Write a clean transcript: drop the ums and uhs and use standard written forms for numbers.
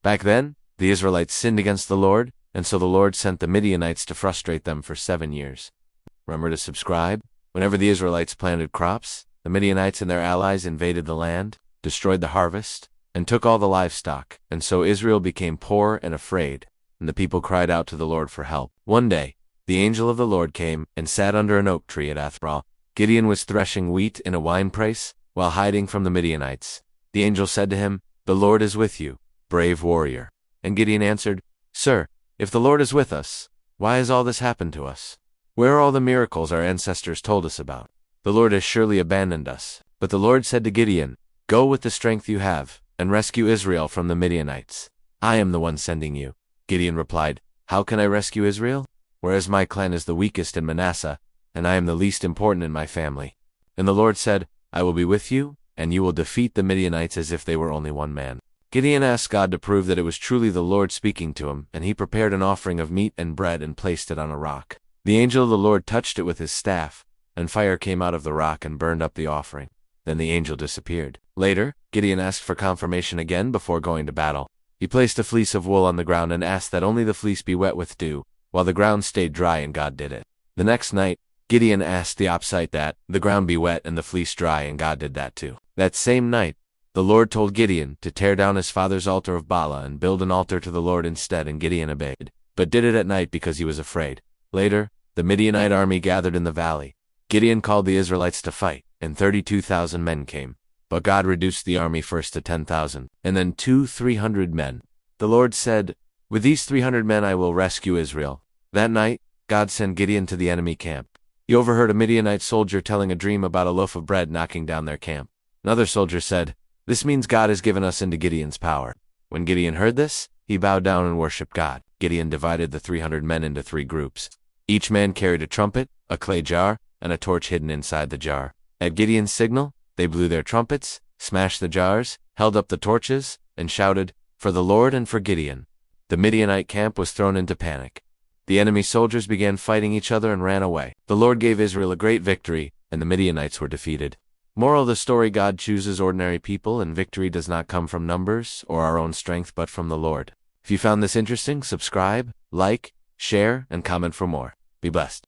Back then, the Israelites sinned against the Lord, and so the Lord sent the Midianites to frustrate them for 7 years. Remember to subscribe. Whenever the Israelites planted crops, the Midianites and their allies invaded the land, destroyed the harvest, and took all the livestock, and so Israel became poor and afraid, and the people cried out to the Lord for help. One day, the angel of the Lord came and sat under an oak tree at Athrah. Gideon was threshing wheat in a winepress while hiding from the Midianites. The angel said to him, "The Lord is with you, brave warrior." And Gideon answered, "Sir, if the Lord is with us, why has all this happened to us? Where are all the miracles our ancestors told us about? The Lord has surely abandoned us." But the Lord said to Gideon, "Go with the strength you have, and rescue Israel from the Midianites. I am the one sending you." Gideon replied, "How can I rescue Israel? Whereas my clan is the weakest in Manasseh, and I am the least important in my family." And the Lord said, "I will be with you, and you will defeat the Midianites as if they were only one man." Gideon asked God to prove that it was truly the Lord speaking to him, and he prepared an offering of meat and bread and placed it on a rock. The angel of the Lord touched it with his staff, and fire came out of the rock and burned up the offering. Then the angel disappeared. Later, Gideon asked for confirmation again before going to battle. He placed a fleece of wool on the ground and asked that only the fleece be wet with dew, while the ground stayed dry, and God did it. The next night, Gideon asked the opposite, that the ground be wet and the fleece dry, and God did that too. That same night, the Lord told Gideon to tear down his father's altar of Bala and build an altar to the Lord instead, and Gideon obeyed, but did it at night because he was afraid. Later, the Midianite army gathered in the valley. Gideon called the Israelites to fight, and 32,000 men came. But God reduced the army first to 10,000, and then 300 men. The Lord said, "With these 300 men I will rescue Israel." That night, God sent Gideon to the enemy camp. He overheard a Midianite soldier telling a dream about a loaf of bread knocking down their camp. Another soldier said, "This means God has given us into Gideon's power." When Gideon heard this, he bowed down and worshipped God. Gideon divided the 300 men into 3 groups. Each man carried a trumpet, a clay jar, and a torch hidden inside the jar. At Gideon's signal, they blew their trumpets, smashed the jars, held up the torches, and shouted, "For the Lord and for Gideon." The Midianite camp was thrown into panic. The enemy soldiers began fighting each other and ran away. The Lord gave Israel a great victory, and the Midianites were defeated. Moral of the story: God chooses ordinary people, and victory does not come from numbers or our own strength but from the Lord. If you found this interesting, subscribe, like, share, and comment for more. Be blessed.